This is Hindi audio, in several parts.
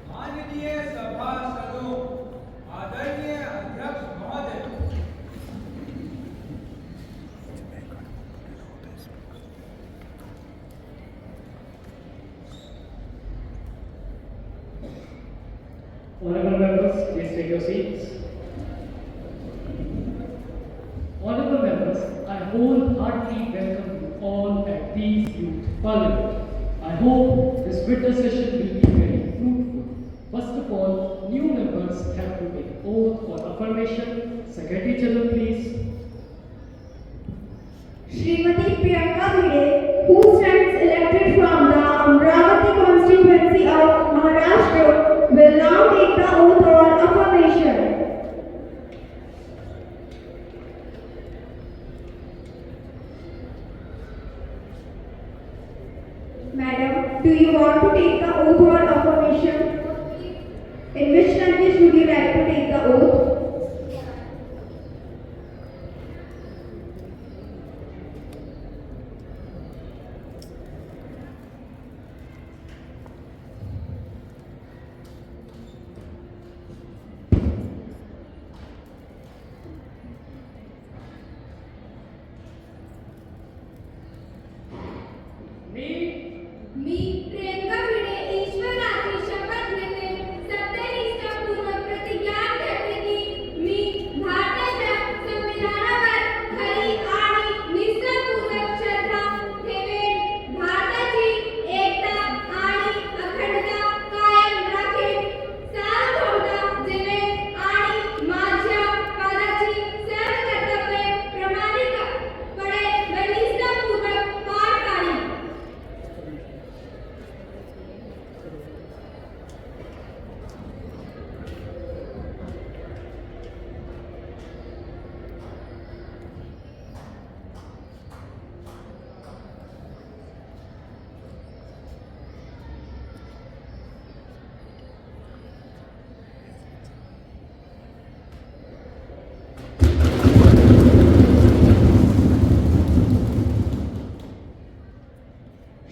माननीय सभासदों, आदरणीय अध्यक्ष महोदय, Honorable members, please take your seats. Honorable members, I wholeheartedly welcome you all at these youth parliament. I hope this winter session will be very fruitful. First of all, new members have to take oath for affirmation. Secretary General, please. Srimati Priyanka Bhide, who stands elected from the Amravati constituency of Maharashtra, will now take the oath or affirmation. Madam, do you want to take the oath or affirmation? In which language would you like to take the oath? मी प्रियंका भिडे ईश्वराची शपथ घेते, सत्यनिष्ठापूर्वक प्रतिज्ञा करते की मी भारताच्या संविधानावर खरी आणि निष्ठापूर्वक श्रद्धा ठेवेन, भारताची एकता आणि अखंडता कायम राखेन, सार्वभौमता जपेन आणि माझ्या पदाची सर्व कर्तव्ये प्रामाणिकपणे व निष्ठापूर्वक पार पाडीन.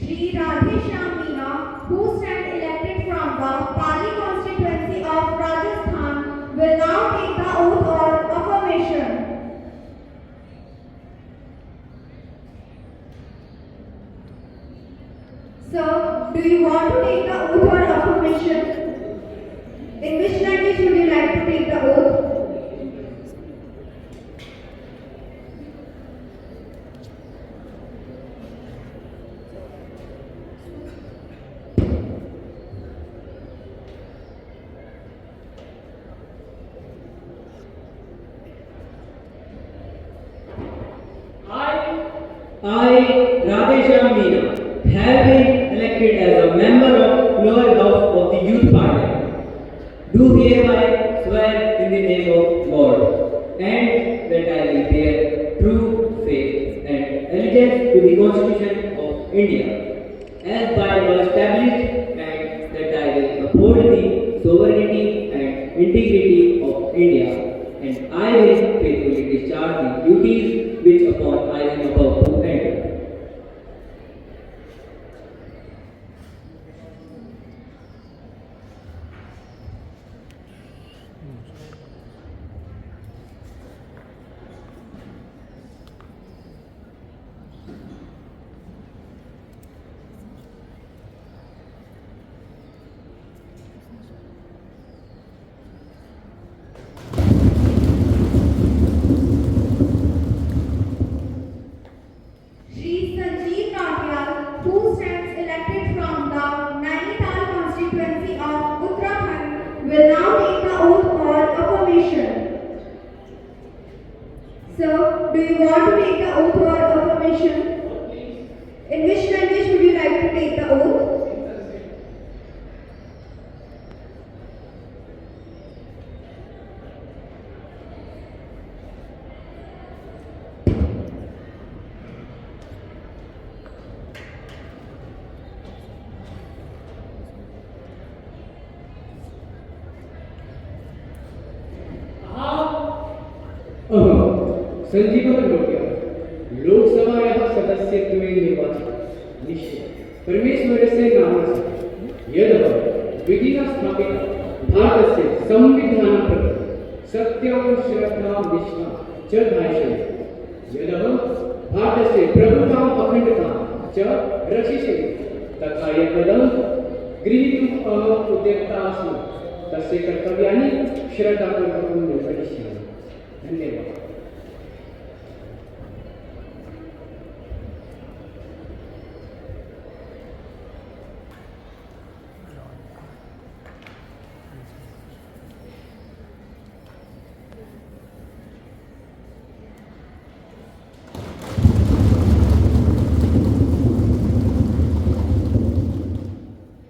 Shri Radhe Shyam Meena, who stands elected from the Pali constituency of Rajasthan, will now take the oath or affirmation. Sir, do you want to take the oath or affirmation? In which language would you like to take the oath? I, Radheshyam Meena, have been elected as a member of lower house of the youth parliament. Do hereby swear in the name of God, and that I will bear true faith and allegiance to the Constitution of India, as by law established, and that I will uphold the sovereignty and integrity of India, and I will faithfully discharge the duties which upon I am about to enter. Shri Sanjeev Natyal, who stands elected from the Nainital constituency of Uttarakhand, will now take the oath or affirmation. Sir, do you want to take the oath or affirmation? In which language would you like to take the oath? अहम संजीवः लोक्य लोकसभायाः सदस्यत्वेन निर्वाचितः निश्चय परमेश्वरस्य नामस्य यदः विधिना स्थापितः भारतस्य संविधानं प्रति सत्यं श्रद्धां निष्ठां च धारयति यदः भारतस्य प्रभुताम् अखण्डतां च रक्षिष्यति तथा यत्पदं गृहीतुम् अहम् उद्युक्ता अस्मि तस्य कर्तव्यानि श्रद्धापूर्वकं निर्वहिष्यामि धन्यवादः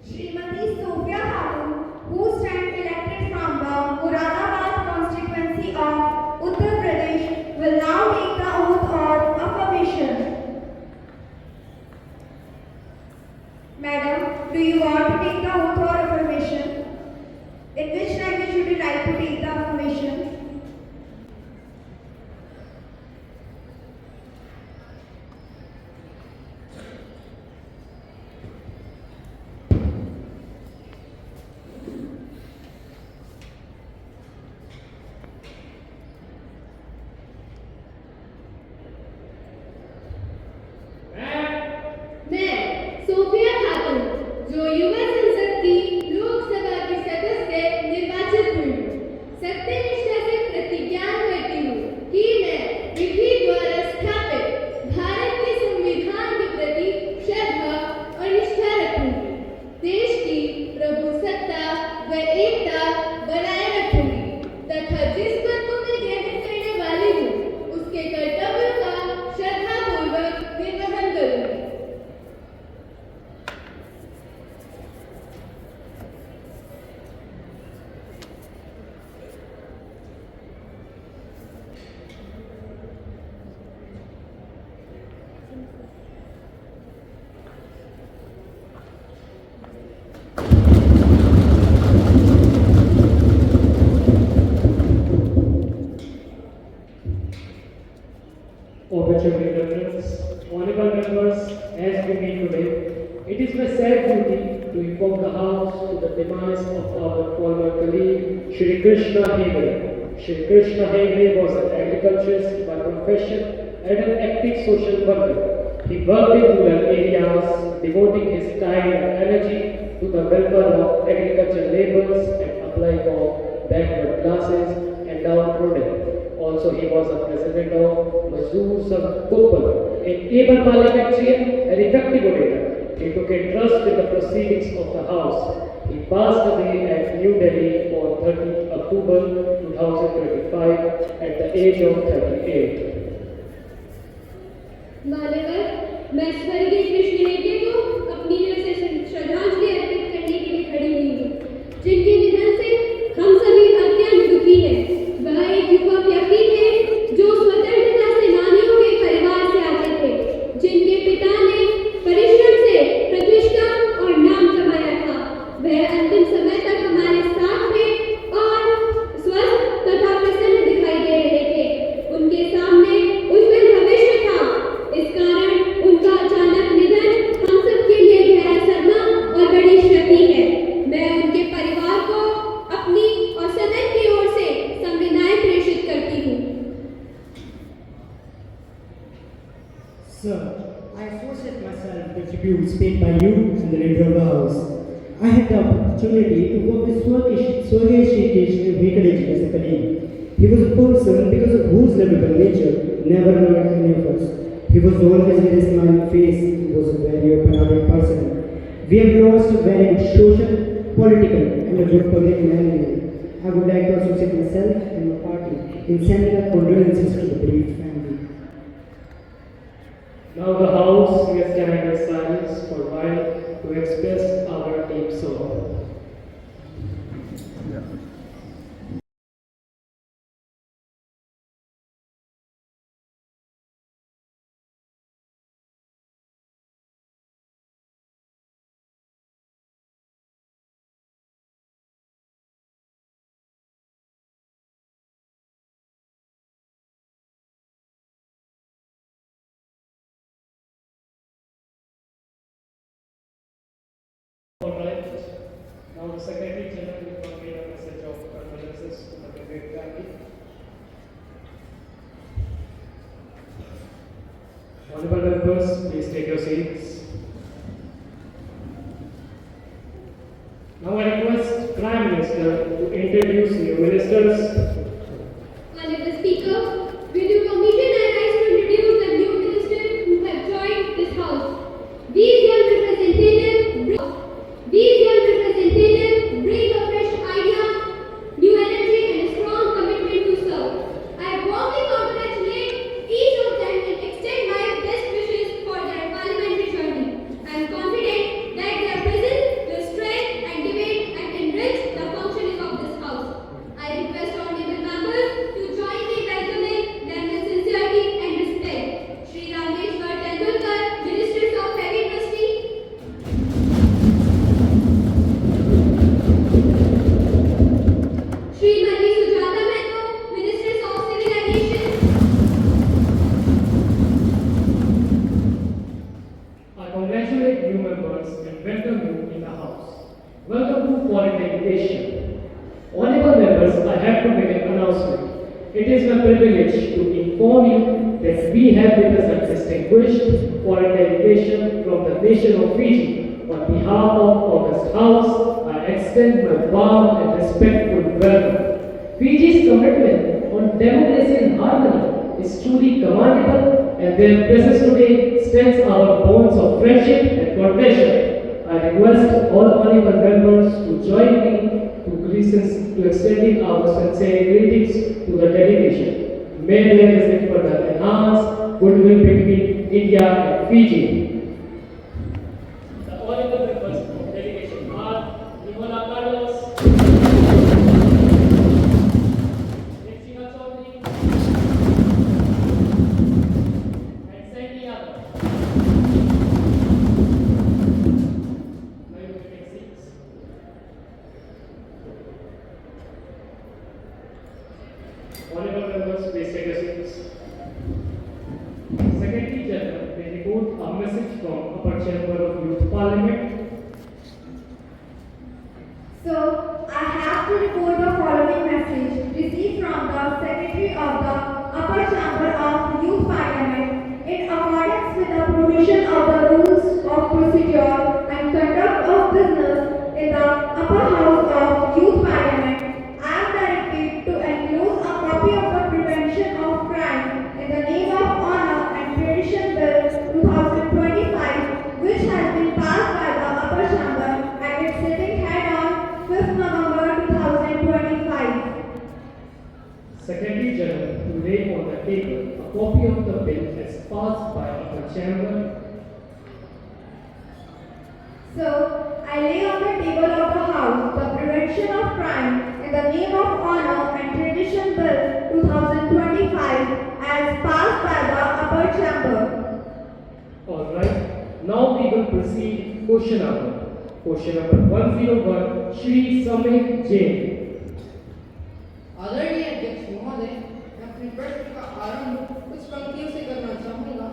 Srimati Sophia Khatun, who stands elected from the Muradabad constituency of Uttar Pradesh, will now take the oath of affirmation. Madam, do you want to take the oath or affirmation? In which language would you like to take the affirmation? मैं सोफिया खातून जो युवा संसद की लोकसभा की सदस्य निर्वाचित हुई हूँ सत्यनिष्ठा से प्रतिज्ञा करती हूँ कि मैं विधि द्वारा स्थापित भारत के संविधान के प्रति श्रद्धा और निष्ठा रखूंगी देश की प्रभुसत्ता व एकता बनाए रखूंगी तथा जिस पद को मैं ग्रहण करने वाली हूँ उसके कर्तव्यों का श्रद्धापूर्वक निर्वहन करूंगी Opportunity reference. Honorable members, as we meet today, it is my sad duty to inform the House to the demise of our former colleague Shri Krishna Hegde. Shri Krishna Hegde was an agriculturist by profession and an active social worker. He worked in rural areas, devoting his time and energy to the welfare of agricultural laborers and applying for backward classes and downtrodden. Also, he was a president of Mazdoor Sangh Koppal, an able parliamentarian and effective orator. He took interest in the proceedings of the House. He passed away at New Delhi on 30 October 2025 at the age of 38. मान्यवर मैं स्वर्गीय कृष्ण हेगड़े को अपनी दिल से श्रद्धांजलि अर्पित करने के लिए खड़ी हुई हूँ जिनके निधन से हम सभी अत्यंत दुखी हैं वह एक युवा व्यक्ति थे जो स्वतंत्रता सेनानियों के परिवार से आते थे जिनके पिता ने परिश्रम से प्रतिष्ठा और नाम कमाया था वह अंतिम समय तक हमारे साथ थे और स्वस्थ तथा प्रसन्न दिखाई दे रहे थे उनके सामने उज्जवल भविष्य था इस कारण उनका अचानक निधन हम सबके लिए गहरा सदमा और बड़ी क्षति है मैं उनके परिवार को अपनी और सदन की ओर से संवेदनाएं प्रेषित करती हूँ Sir, I associate myself with tributes paid by you and the leader of the House. I had the opportunity to work with Swargya Shri Krishna Hegde as a colleague. He was a person because of whose lovable nature never annoyed any of us. He was always with a smiling face. He was a very open-hearted person. We have lost a very good social, political, and a good public man. I would like to associate myself and my party in sending our condolences to the bereaved family. Now the House will stand in silence for a while to express our deep sorrow. Alright, now the Secretary General will convey a message of condolences to the Brigade family. Honorable members, please take your seats. Now I request Prime Minister to introduce new ministers. Honorable Speaker, with your permission, I rise to introduce the new ministers who have joined this house. These young representatives bring a fresh idea, new energy, and a strong commitment to serve. I warmly congratulate each of them and extend my best wishes for their parliamentary journey. I am confident that their presence will strengthen and debate and enrich the functioning of this house. I request honorable members to join me in welcoming them with sincerity and respect. Shri Rameshwar Tendulkar, Minister of Heavy Industry. Srimati Sujata Mehta, Minister of Civil Aviation. I congratulate new members and welcome you in the House. Welcome to Foreign Delegation. Honorable members, I have to make an announcement. It is my privilege to inform you that we have with us a distinguished foreign delegation from the nation of Fiji. On behalf of August House, I extend my warm and respectful welcome. Fiji's commitment on democracy and harmony is truly commendable, and their presence today strengthens our bonds of friendship and cooperation. I request all honorable members to join me to extending our sincere greetings to the delegation. May their visit further enhance goodwill between India and Fiji. The honorable members of delegation are Nimola Carlos, Rexina Chaudhary, and Sandy Yadav. Now you may take seats. Honorable members, please take your seats. Secretary General will report a message from Upper Chamber of Youth Parliament. So, I have to report the following message received from the Secretary of the Upper Chamber of Youth Parliament in accordance with the provision of the rules of procedure and conduct of business in the Upper House of Youth Parliament. I am directed to enclose a copy of the Prevention of Crime in the Name of Honor and Tradition Bill 2025, which has been passed by the Upper Chamber at its sitting head on 5th November 2025. Secretary General to lay on the table a copy of the bill as passed by Upper Chamber. So, I lay on the table of the House the Prevention of Crime in the Name of Honor and Tradition Bill 2025 as passed by the Upper Chamber. Alright, now we will proceed question number. Question number 101, Shri Samit Jain. आदरणीय अध्यक्ष महोदय, मैं अपने प्रश्न का आरंभ कुछ पंक्तियों से करना चाहूँगा।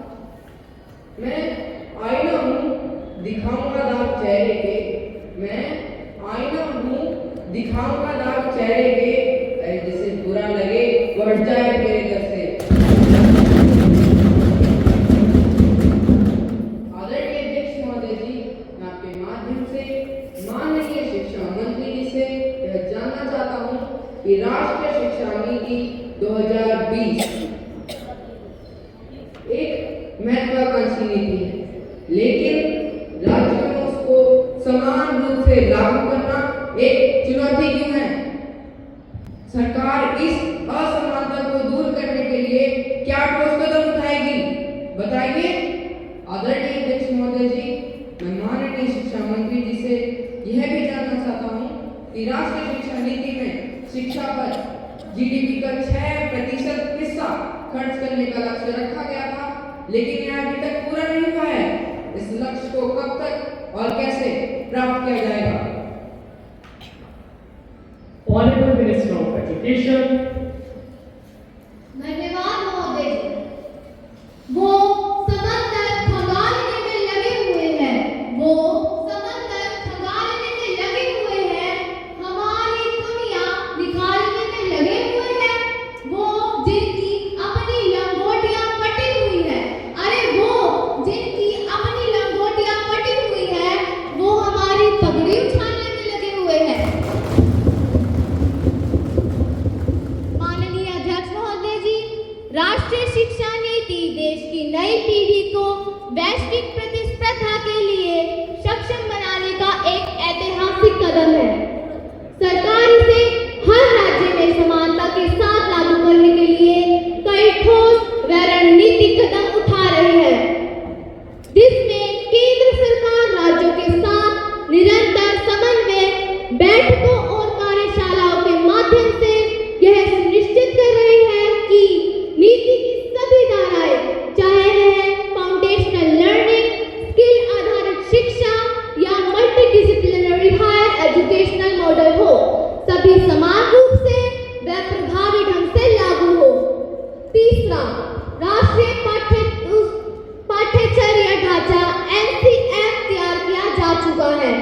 मैं आईना हूँ, दिखाऊंगा दाग चेहरे के। मैं आईना हूँ, दिखाऊंगा दाग चेहरे के। अरे जिसे बुरा लगे वो हट जाए मेरे घर से। आदरणीय अध्यक्ष महोदय जी, मैं आपके माध्यम से माननीय शिक्षा मंत्री जी से यह जानना चाहता हूँ कि राष्ट्रीय शिक्षा नीति 2020 एक महत्वाकांक्षी नीति है, लेकिन राज्यों में उसको समान रूप से लागू करना एक चुनौती क्यों है? सरकार इस असमानता को दूर करने के लिए क्या ठोस कदम उठाएगी, बताइए। आदरणीय अध्यक्ष महोदय जी, मैं माननीय शिक्षा मंत्री जी से यह भी जानना चाहता हूँ कि राष्ट्रीय शिक्षा नीति में शिक्षा पर जीडीपी का 6% हिस्सा खर्च करने का लक्ष्य रखा गया था, लेकिन यह अभी तक पूरा नहीं हुआ है। इस लक्ष्य को कब तक और कैसे प्राप्त किया जाएगा? Honorable Minister of Education. धन्यवाद महोदय जी। वो समंदर खंगालने में लगे हुए हैं। वो समंदर खंगाल चुका है।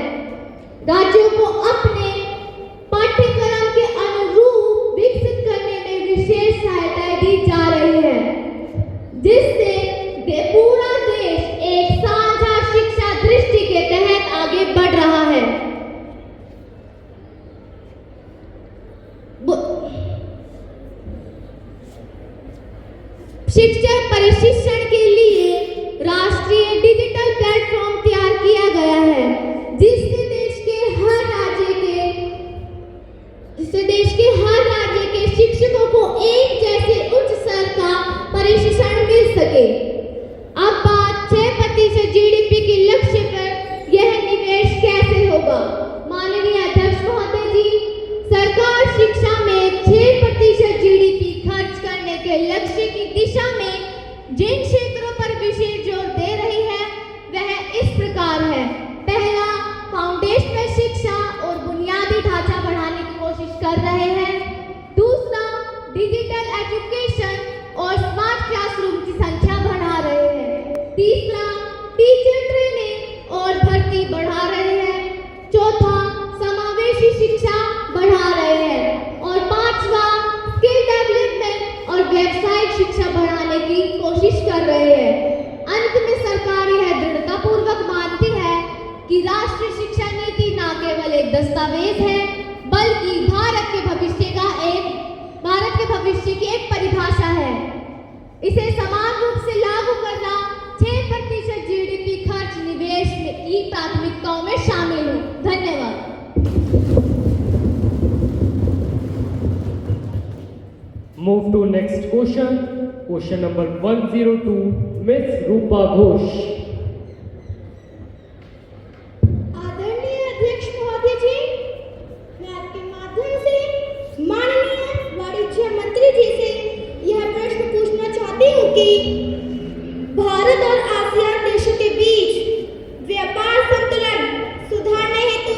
राज्यों को अपने पाठ्यक्रम के अनुरूप विकसित करने में विशेष सहायता दी जा रही है, जिससे पूरा देश एक साझा शिक्षा दृष्टि के तहत आगे बढ़ रहा है। शिक्षक प्रशिक्षण के लिए राष्ट्रीय डिजिटल प्लेटफॉर्म तैयार किया गया है, जिससे देश के हर राज्य के शिक्षकों को एक जैसे उच्च स्तर का प्रशिक्षण मिल सके। अब बात 6% जीडीपी के लक्ष्य पर यह निवेश कैसे होगा? माननीय अध्यक्ष महोदय जी, सरकार शिक्षा में 6% जीडीपी खर्च करने के लक्ष्य की दिशा में जिन क्षेत्रों पर विशेष जोर दे रही है वह इस प्रकार है। पहला, फाउंडेशनल शिक्षा और बुनियादी ढांचा बढ़ाने की कोशिश कर रहे हैं। दूसरा, डिजिटल एजुकेशन और स्मार्ट क्लासरूम की संख्या बढ़ा रहे हैं। तीसरा, टीचर ट्रेनिंग और भर्ती बढ़ा रहे हैं। चौथा, समावेशी शिक्षा बढ़ा रहे हैं। और पांचवा, स्किल डेवलपमेंट और व्यावसायिक शिक्षा बढ़ाने की कोशिश कर रहे हैं। अंत में सरकार यह दृढ़तापूर्वक मानती है कि राष्ट्रीय शिक्षा नीति न केवल एक दस्तावेज है, बल्कि भारत के भविष्य की एक परिभाषा है। इसे समान रूप से लागू करना 6% जीडीपी खर्च निवेश की प्राथमिकताओं में शामिल है। धन्यवाद। Move to next question. Question number 102, Miss Rupa Ghosh. आदरणीय अध्यक्ष महोदय जी, मैं आपके माध्यम से माननीय वाणिज्य मंत्री जी से यह प्रश्न पूछना चाहती हूँ कि भारत और आसियान देशों के बीच व्यापार संतुलन सुधारने हेतु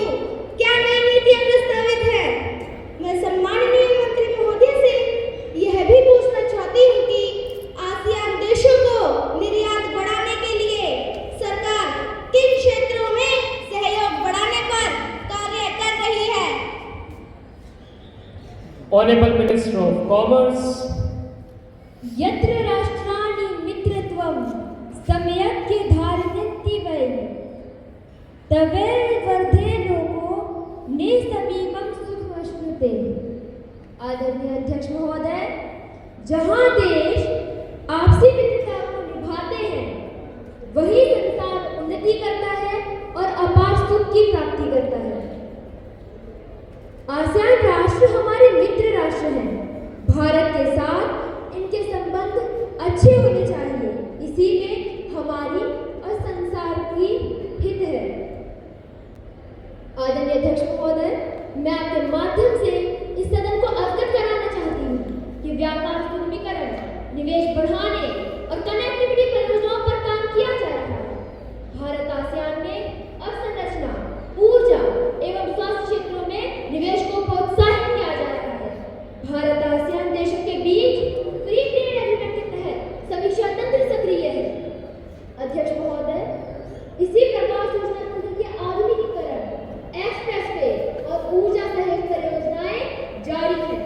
क्या नई नीतियाँ प्रस्तावित है? मैं सम्माननीय मंत्री महोदय से यह भी पूछना चाहती हूँ कि आसियान देशों को निर्यात बढ़ाने के लिए सरकार किन क्षेत्रों में सहयोग बढ़ाने पर कार्य कर रही है? Honorable Minister of Commerce. यत्र राष्ट्राणि मित्रत्वं सम्यक् धारयन्ति वै तवैर्वर्धे लोको निसमीपं सुखमश्नुते। आदरणीय अध्यक्ष महोदय, जहाँ देश आपसी मित्रता को निभाते हैं, वही संसार उन्नति करता है और अपार सुख की प्राप्ति करता है। आसियान राष्ट्र हमारे मित्र राष्ट्र हैं। भारत के साथ इनके संबंध अच्छे होने चाहिए, इसी में हमारी और संसार की हित है। आदरणीय अध्यक्ष महोदय, मैं आपके माध्यम से इस सदन को अवगत कराना चाहती हूँ कि व्यापार सुगमीकरण, निवेश बढ़ाने और कनेक्टिविटी परियोजनाओं पर काम किया जा रहा है। भारत आसियान में अवसंरचना, ऊर्जा एवं स्वास्थ्य क्षेत्रों में निवेश को प्रोत्साहित किया जा रहा है। भारत आसियान देशों के बीच फ्री ट्रेड एग्रीमेंट के तहत समीक्षा तंत्र सक्रिय है। अध्यक्ष महोदय, इसी प्रकार सूचना तंत्र के आधुनिकीकरण, एक्सप्रेसवे और ऊर्जा सहयोग परियोजनाएं जारी हैं।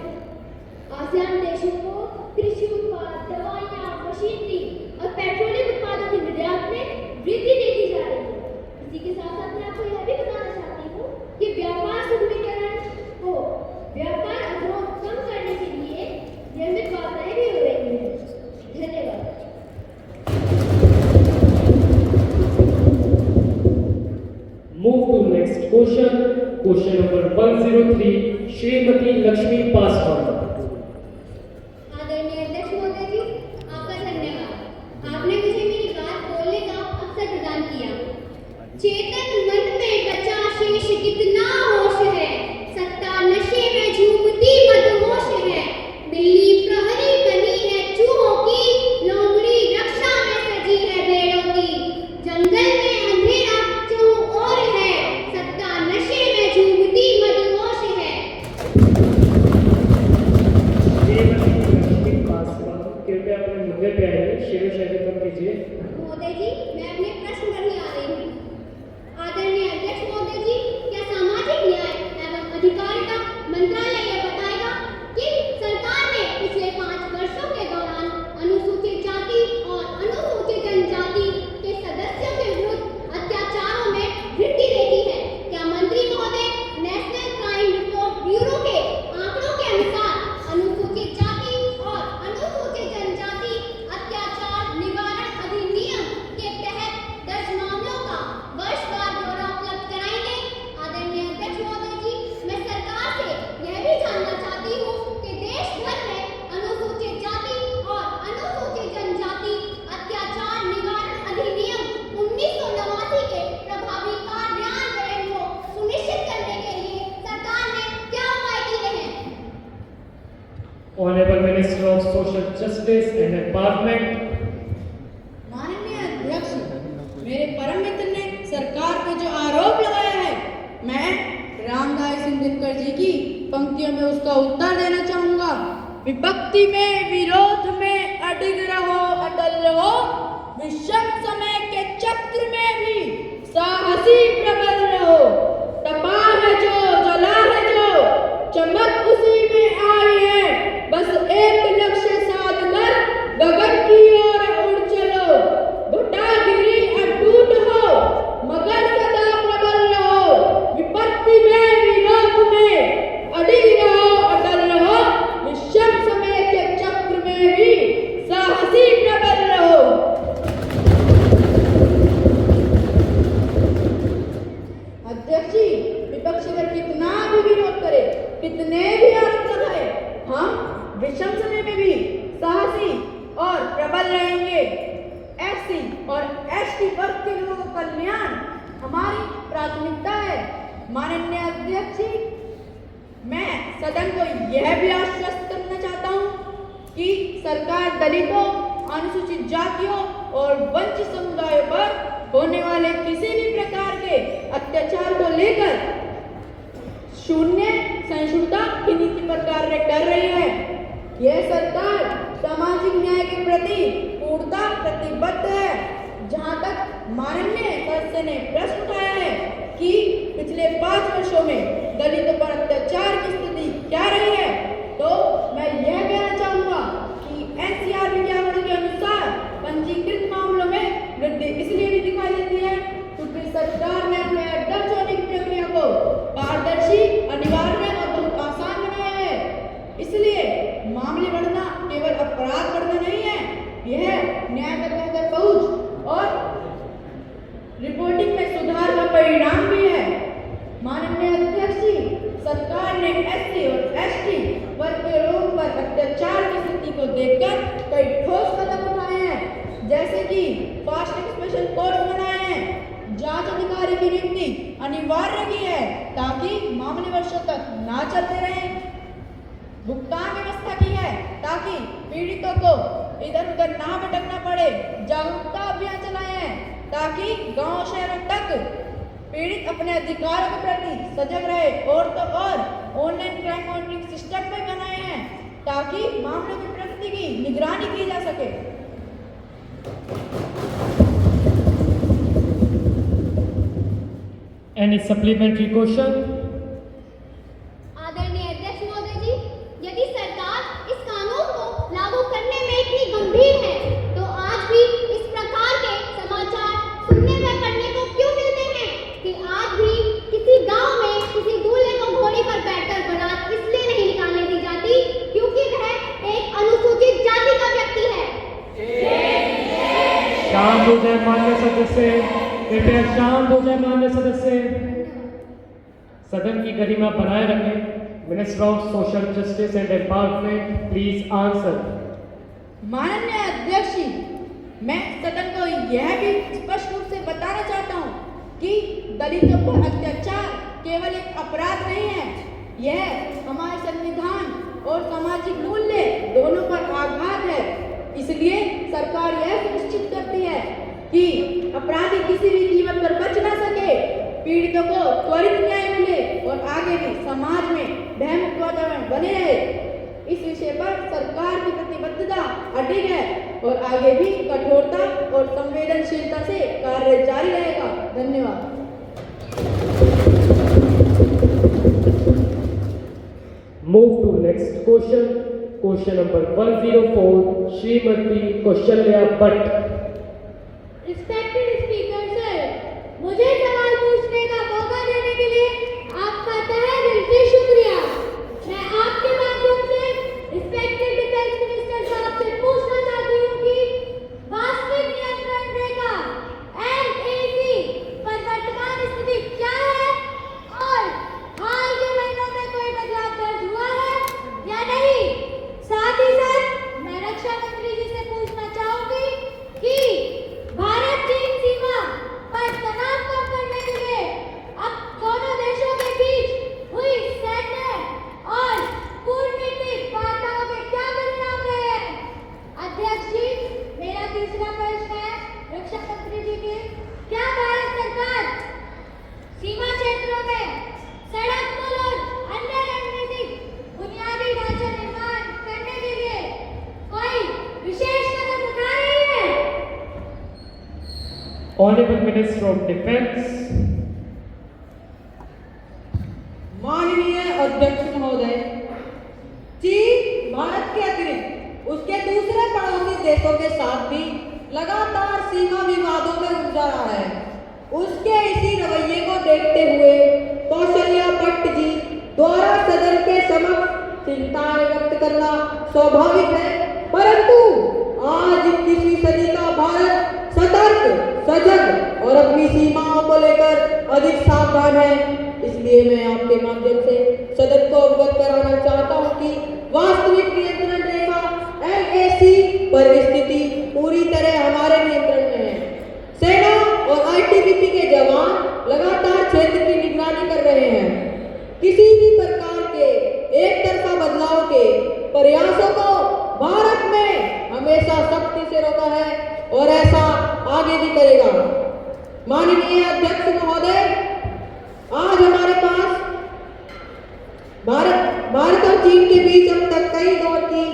आसियान देशों को कृषि उत्पाद, दवाइयाँ, मशीनरी और पेट्रोलियम उत्पादों के निर्यात में वृद्धि देखी जा रही है। इसी के साथ साथ मैं आपको यह भी बताना चाहती हूँ कि व्यापार सुगमीकरण को व्यापार अवरोध कम करने के लिए नियमित वार्ताएं भी हो रही हैं। धन्यवाद। Move to next question. Question number 103, Shrimati Lakshmi Paswan. आदरणीय अध्यक्ष महोदय जी, आपका धन्यवाद। आपने मुझे मेरी बात बोलने का अवसर प्रदान किया। चेतन मन में बचा शेष कितना होश है, सत्ता नशे में झूमती मदहोश है। बिल्ली प्रहरी बनी है चूहों की, लोमड़ी रक्षा में सजी है भेड़ों की। जंगल में अंधेरा चूहों और है, सत्ता नशे में झूमती मदहोश है। Honorable Minister of Social Justice and Empowerment. माननीय अध्यक्ष, मेरे परम मित्र ने सरकार पे जो आरोप लगाया है, मैं रामधारी सिंह दिनकर जी की पंक्तियों में उसका उत्तर देना चाहूंगा। विपत्ति में विरोध में अडिग रहो, अटल रहो, विषम समय के चक्र में भी साहसी प्रबल रहो। तपा है जो, जला है जो, चमक उसी में आई है, बस एक लक्ष्य साध कर गगन की ओर उड़ चलो। घुटा गिरी अटूट हो, मगर सदा प्रबल रहो। विपत्ति में विरोध में अडिग रहो, अटल रहो, विषम समय के चक्र में भी साहसी प्रबल रहो। अध्यक्ष जी, विपक्ष अगर कितना भी विरोध करे, कितने भी आरोप लगाए, हम विषम समय में भी साहसी और प्रबल रहेंगे। एससी और एसटी वर्ग के लोगों का कल्याण हमारी प्राथमिकता है। माननीय अध्यक्ष जी, मैं सदन को यह भी आश्वस्त करना चाहता हूँ कि सरकार दलितों, अनुसूचित जातियों और वंचित समुदायों पर होने वाले किसी भी प्रकार के अत्याचार को लेकर शून्य सहिष्णुता की नीति पर कार्य कर रही है। यह सरकार सामाजिक न्याय के प्रति पूर्णतः प्रतिबद्ध है। जहां तक माननीय सदस्य ने प्रश्न उठाया है कि पिछले 5 वर्षों में दलितों पर अत्याचार की स्थिति क्या रही है, तो मैं यह कहना चाहूंगा कि एनसीआर विज्ञापन के अनुसार पंजीकृत मामलों में वृद्धि इसलिए भी दिखाई देती है क्योंकि सरकार ने अपने दर्ज होने की प्रक्रिया को पारदर्शी, अनिवार्य और बहुत आसान बनाया है। इसलिए मामले बढ़ना केवल अपराध बढ़ना नहीं है, यह न्याय तक बेहतर पहुंच और रिपोर्टिंग में सुधार का परिणाम भी है। माननीय अध्यक्ष जी, सरकार ने एससी और एसटी वर्ग के लोगों पर अत्याचार की स्थिति को देखकर कई ठोस कदम उठाए हैं, जैसे कि फास्ट ट्रैक स्पेशल कोर्ट बनाए हैं, जांच अधिकारी की नियुक्ति अनिवार्य की है ताकि मामले वर्षों तक ना चलते रहें, भुगतान व्यवस्था की है ताकि पीड़ितों को इधर उधर ना भटकना पड़े, जागरूकता अभियान चलाए हैं ताकि गांव शहरों तक पीड़ित अपने अधिकारों के प्रति सजग रहे, और तो और ऑनलाइन क्राइम मॉनिटरिंग सिस्टम भी बनाए हैं ताकि मामलों की प्रगति की निगरानी की जा सके। Any supplementary question? आदरणीय अध्यक्ष महोदय जी, यदि सरकार इस कानून को लागू करने में इतनी गंभीर है, तो आज भी इस प्रकार के समाचार सुनने व पढ़ने को क्यों मिलते हैं कि आज भी किसी गांव में किसी दूल्हे को घोड़ी पर बैठकर बारात इसलिए नहीं निकालने दी जाती क्योंकि वह एक अनुसूचित जाति का व्यक्ति है। शांत हो जाए मान्य सदस्य, कृपया शांत हो जाए मान्य सदस्य। सदन की गरिमा बनाए रखें। Minister of social justice and empowerment, please answer. माननीय अध्यक्ष जी, मैं सदन को यह भी स्पष्ट रूप से बताना चाहता हूँ कि दलितों पर अत्याचार केवल एक अपराध नहीं है, यह हमारे संविधान और सामाजिक मूल्य दोनों पर आघात है। इसलिए सरकार यह सुनिश्चित करती है कि अपराधी किसी भी कीमत पर बच ना सके, पीड़ितों को त्वरित न्याय मिले और आगे भी समाज में भयमुक्त वातावरण बने रहे। इस विषय पर सरकार की प्रतिबद्धता अडिग है और आगे भी कठोरता और संवेदनशीलता से कार्य जारी रहेगा। धन्यवाद। Move to next question. Question number 104, Shrimati Kaushalya Bhatt. Respected speaker sir, मुझे सवाल पूछने का मौका देने के लिए आपका तहे दिल से शुक्रिया। मैं आपके माध्यम से रिस्पेक्टेड डिफेंस मिनिस्टर साहब से पूछना चाहती हूँ कि वास्तविक नियंत्रण रेखा LAC पर वर्तमान स्थिति क्या है और हाल के महीनों में कोई बदलाव दर्ज हुआ है या नहीं। साथ ही साथ मैं रक्षा मंत्री जी से पूछना चाहूंगी कि क्षेत्रों में सड़क, पुल और अन्य रणनीतिक बुनियादी ढांचा निर्माण करने के लिए कोई विशेष कदम उठा रही है? Honorable Minister of Defense. माननीय अध्यक्ष महोदय, चीन भारत के अतिरिक्त उसके दूसरे पड़ोसी देशों के साथ भी लगातार सीमा विवादों में उलझा रहा है। उसके इसी रवैये को देखते हुए कौशल्या भट्ट जी द्वारा सदन के समक्ष चिंताएं व्यक्त करना स्वाभाविक है, परंतु आज 21वीं सदी का भारत सतर्क, सजग और अपनी सीमाओं को लेकर अधिक सावधान है। इसलिए मैं आपके माध्यम से सदन को अवगत कराना चाहता हूं कि वास्तविक नियंत्रण रेखा LAC पर स्थिति पूरी तरह हमारे नियंत्रण में है। सेना और ITBP के जवान लगातार क्षेत्र की निगरानी कर रहे हैं। किसी भी प्रकार के एक तरफा बदलाव के प्रयासों को भारत में हमेशा सख्ती से रोका है और ऐसा आगे भी करेगा। माननीय अध्यक्ष महोदय, आज हमारे पास भारत और चीन के बीच अब तक कई दौर की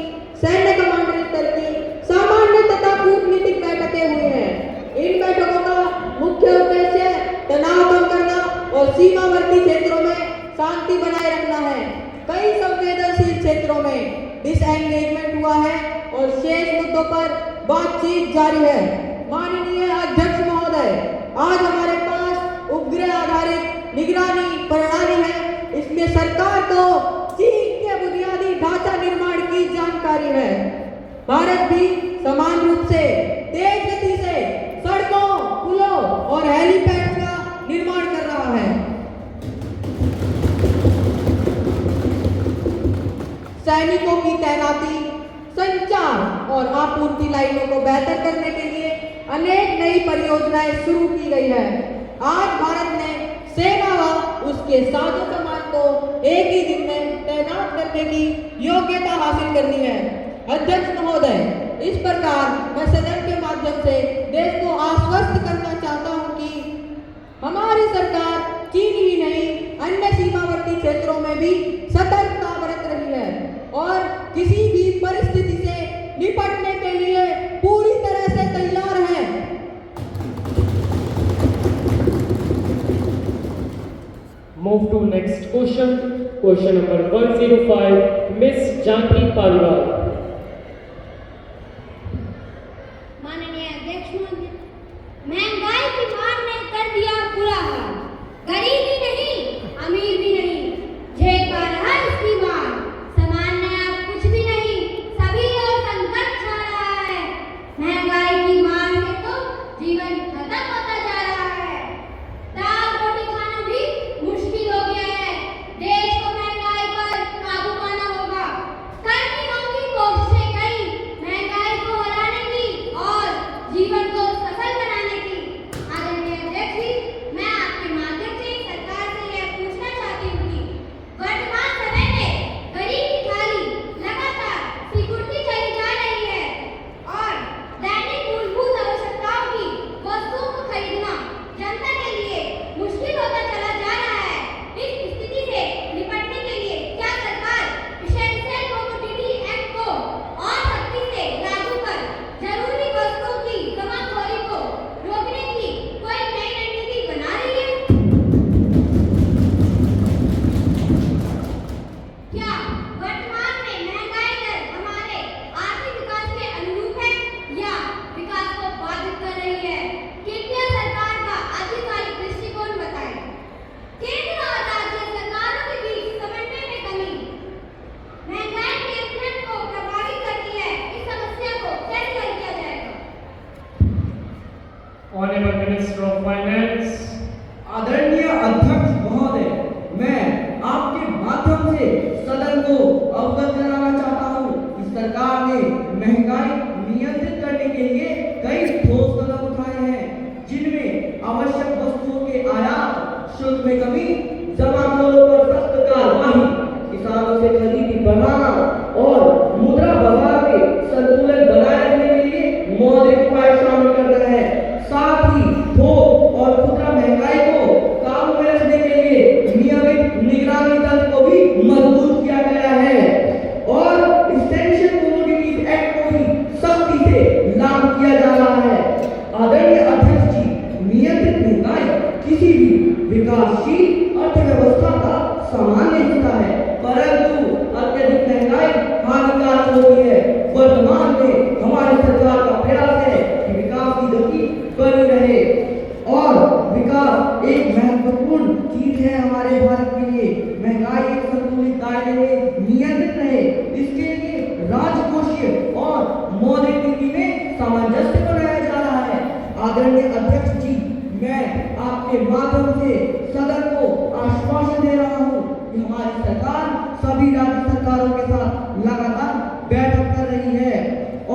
सैन्य कमांडर स्तर की सामान्य तथा कूटनीतिक बैठकें हुई हैं। इन बैठकों का मुख्य उद्देश्य तनाव कम करना और सीमावर्ती क्षेत्रों में शांति बनाए रखना है। कई संवेदनशील क्षेत्रों में डिसएंगेजमेंट हुआ है और शेष मुद्दों पर बातचीत जारी है। माननीय अध्यक्ष महोदय, आज हमारे पास उपग्रह आधारित निगरानी प्रणाली है। इसमें सरकार को चीन के बुनियादी ढांचा निर्माण की जानकारी है। भारत भी समान रूप से तेज गति से सड़कों, पुलों और हेलीपैड का निर्माण कर रहा है। सैनिकों की तैनाती, संचार और आपूर्ति लाइनों को बेहतर करने के लिए अनेक नई परियोजनाएं शुरू की गई है। आज भारत ने सेना व उसके साजो सामान को एक ही दिन में तैनात करने की योग्यता हासिल करनी है। अध्यक्ष महोदय, इस प्रकार मैं सदन के माध्यम से देश को आश्वस्त करना चाहता हूं कि हमारी सरकार चीन ही नहीं अन्य सीमावर्ती क्षेत्रों में भी सतर्कता बरत रही है और किसी भी परिस्थिति से निपटने के लिए पूरी तरह से तैयार है। Move to next question. Question number 105, Miss Janki Paliwal. माननीय अध्यक्ष महोदय, महंगाई की मार ने कर दिया बुरा हाल। गरीब भी नहीं, अमीर भी नहीं, झेल पा रहा इसकी मार। सामान्य अब कुछ भी नहीं, सभी और संकट छा रहा है। महंगाई की मार से तो जीवन खत्म होता जा रहा है। दाल रोटी खाना भी मुश्किल हो गया है। देश को महंगाई पर काबू पाना होगा। करनी होगी कोशिशें कई, महंगाई को हराने की और जीवन को सफल बनाने की। आदरणीय अध्यक्ष जी, मैं आपके माध्यम से सरकार से यह पूछना चाहती हूँ कि वर्तमान समय में गरीब की थाली लगातार सिकुड़ती चली जा रही है और दैनिक मूलभूत आवश्यकताओं की वस्तुओं को खरीदना जनता के लिए मुश्किल होता चला जा रहा है। इस स्थिति से निपटने के लिए क्या सरकार एसेंशियल कमोडिटी एक्ट को और सख्ती से लागू कर जरूरी वस्तुओं की जमाखोरी को रोकने की कोई नई रणनीति बना रही है? क्या वर्तमान में महंगाई दर हमारे आर्थिक विकास के अनुरूप है या विकास को बाधित कर रही है? कृपया सरकार का आधिकारिक दृष्टिकोण बताएं। केंद्र और राज्य सरकारों के बीच समन्वय में कमी महंगाई नियंत्रण को प्रभावित करती है। इस समस्या को कैसे हल किया जाएगा? Honorable Minister of Finance. आदरणीय अध्यक्ष महोदय, मैं आपके माध्यम से सदन को अवगत कराना चाहता हूं कि सरकार ने महंगाई नियंत्रित करने के लिए कई ठोस कदम उठाए हैं, जिनमें आवश्यक वस्तुओं के आयात शुल्क में कमी, जमाखोरों पर सख्त कार्रवाई, किसानों से खरीदी बढ़ाना और मुद्रा बाजार में संतुलन बनाए रखने के लिए मौलिक उपाय शामिल करना है। साथ ही थोक और खुदरा महंगाई को काबू में रखने के लिए सामान्य हिस्सा है, परंतु अत्यधिक महंगाई हानिकारक होती है। वर्तमान में हमारी सरकार का प्रयास है कि विकास की गति बनी रहे और विकास एक महत्वपूर्ण चीज है हमारे भारत के लिए। महंगाई एक संतुलित दायरे में नियंत्रित रहे, इसके लिए राजकोषीय और मौद्रिक नीति में सामंजस्य बनाया जा रहा है। आदरणीय अध्यक्ष जी, मैं आपके माध्यम से सदन को आश्वासन दे रहा हूँ कि हमारी सरकार सभी राज्य सरकारों के साथ लगातार बैठक कर रही है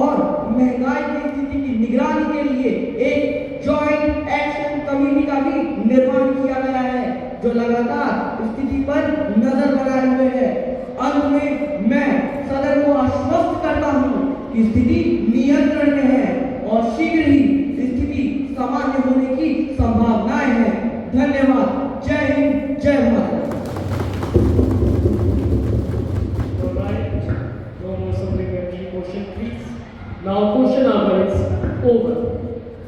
और महंगाई की स्थिति की निगरानी के लिए एक जॉइंट एक्शन कमेटी का भी निर्माण किया गया है, जो लगातार स्थिति पर नजर बनाए हुए है। अंत में मैं सदन को आश्वस्त करता हूँ कि स्थिति नियंत्रण में है और शीघ्र ही स्थिति सामान्य होने की संभावनाएं हैं। धन्यवाद। जय हिंद, जय Bharat. Alright, no more supplementary question, please. Now question hour is over.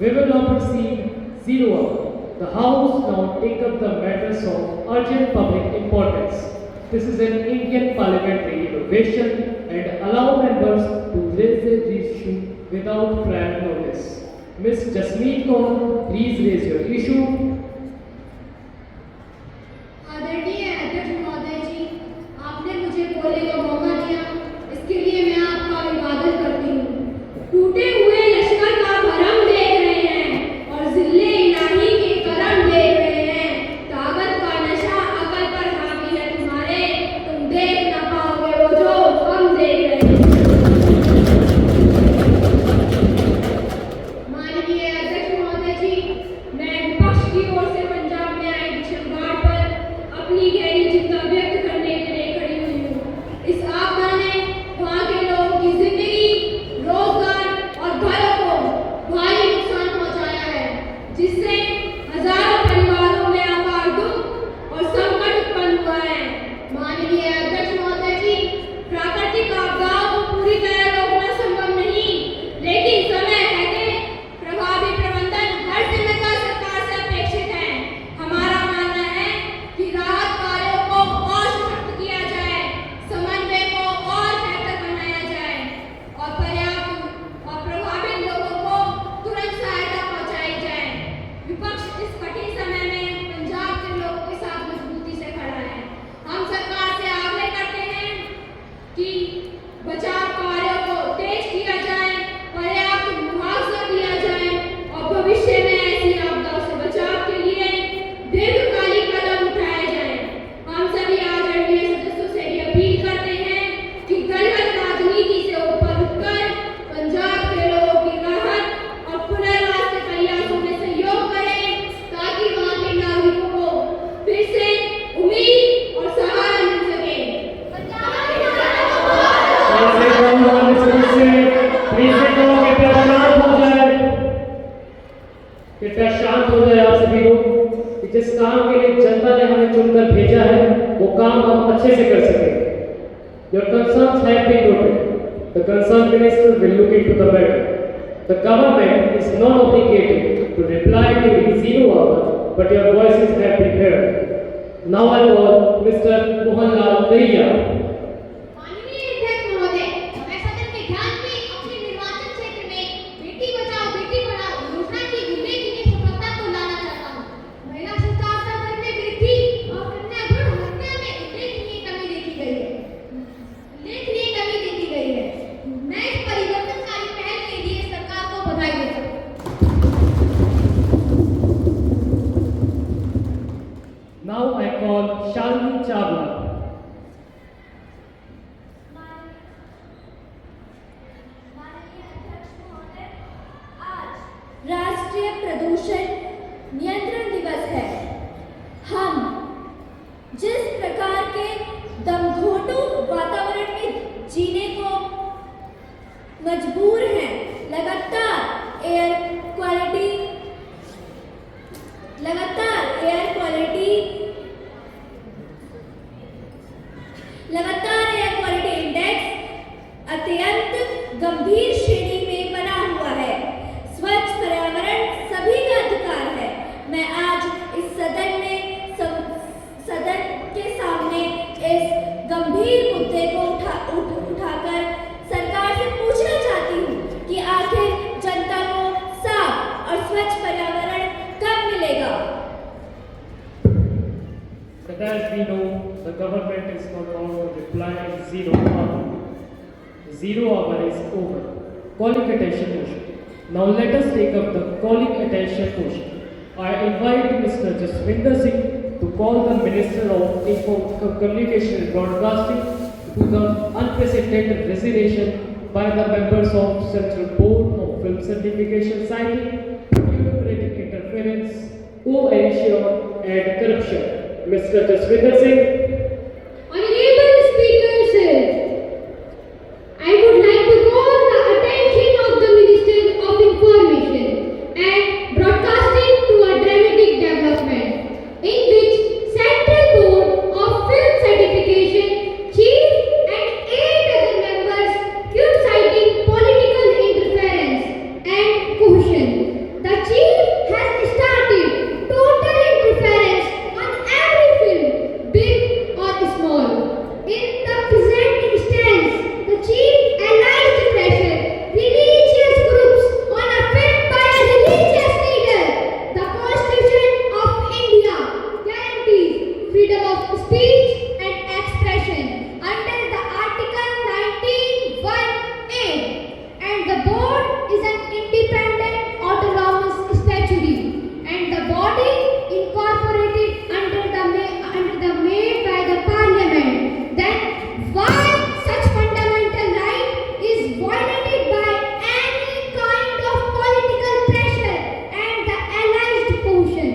We will now proceed 0 hour. The House now take up the matters of urgent public importance. This is an Indian parliamentary innovation and allow members to raise their issue without prior notice. Ms. Jasmeet Kaur, please raise your issue. आदरणीय अध्यक्ष महोदय जी, आपने मुझे बोलने का मौका दिया, इसके लिए मैं आपका अभिवादन करती हूँ। टूटे हुए लश्कर का भरम देख रहे हैं और जिले इलाही के करम देख रहे हैं। ताकत का नशा अकल पर हावी है तुम्हारे, तुम देख ना पाओगे वो जो हम देख रहे हैं। माननीय अध्यक्ष महोदय जी, मैं विपक्ष की ओर से पंजाब में आई विषम बाढ़ पर अपनी गहरी चिंता व्यक्त करने के लिए खड़ी हुई हूँ। इस आपदा ने वहाँ के लोगों की जिंदगी, रोजगार और घरों को भारी नुकसान पहुँचाया है, जिससे हजारों परिवारों में अपार दुख और संकट उत्पन्न हुआ है। माननीय अध्यक्ष महोदय जी, प्राकृतिक आपदाओं को पूरी तरह रोकना संभव नहीं, लेकिन समय रहते प्रभावी प्रबंधन हर जिम्मेदार सरकार से अपेक्षित है। हमारा मानना है कि राहत कार्यों को और सशक्त किया जाए, समन्वय को और बेहतर बनाया जाए और पर्याप्त और प्रभावित लोगों को तुरंत सहायता पहुंचाई जाए। विपक्ष इस कठिन समय में पंजाब के लोगों के साथ मजबूती से खड़ा है। हम सरकार से आग्रह करते हैं कि बचाव कार्यों को तेज किया जाए, पर्याप्त मुआवजा दिया जाए और भविष्य में ऐसी आपदाओं से बचाव के लिए दीर्घकालिक कदम उठाए जाएं। हम सभी आदरणीय सदस्यों से भी अपील करते हैं कि दलगत राजनीति से ऊपर उठकर पंजाब के लोगों की राहत और पुनर्वास के प्रयासों में सहयोग करें, ताकि वहाँ के नागरिकों को फिर से उम्मीद और सहारा मिल सके। कृपया शांत हो जाए आप सभी लोग, कि जिस काम के लिए जनता ने हमें चुनकर भेजा है वो काम हम अच्छे से कर सकें। Your concerns have been noted. The concerned minister will look into the matter. The government is not obligated to reply during 0 hour, but your voices have been heard. Now I call Mr. Mohanlal Dariya. माननीय अध्यक्ष महोदय, मैं सदन के ध्यान में अपने निर्वाचन क्षेत्र में बेटी बचाओ बेटी पढ़ाओ योजना की उल्लेखनीय सफलता को लाना चाहता हूँ। महिला साक्षरता दर में वृद्धि और कन्या भ्रूण हत्या में उल्लेखनीय कमी देखी गई है। मैं इस परिवर्तनकारी पहल के लिए सरकार को बधाई देता हूँ। Now I call Shalini Chawla. राष्ट्रीय प्रदूषण नियंत्रण दिवस है। हम जिस प्रकार के दमघोटू वातावरण में जीने को मजबूर हैं, लगातार एयर क्वालिटी इंडेक्स अत्यंत गंभीर श्रेणी में बना हुआ है। स्वच्छ पर्यावरण सभी का अधिकार है। मैं आज इस सदन के सामने that as we know, the government is not bound to reply in 0 hour. 0 hour is over. Calling attention motion. Now let us take up the calling attention motion. I invite Mr. Jaswinder Singh to call the Minister of Communication and Broadcasting to the unprecedented resignation by the members of Central Board of Film Certification citing bureaucratic interference, co-erasure and corruption. Mr. Jaswinder Singh. Honorable Speaker, sir, I would like to call the attention of the Minister of Information and Broadcasting to a dramatic development in which Central Board of Film Certification Chief and 8 other members quit citing political interference and coercion. The Chief has started total interference on every film, big or small. In the present instance, the Chief alleged pressure religious groups on a film by a religious leader. The Constitution of India guarantees freedom of speech and expression under the Article 19(1)(a), and the board is an independent autonomous statutory and the body incorporated under the made by the Parliament. Then why such fundamental right is violated by any kind of political pressure and the alleged portion?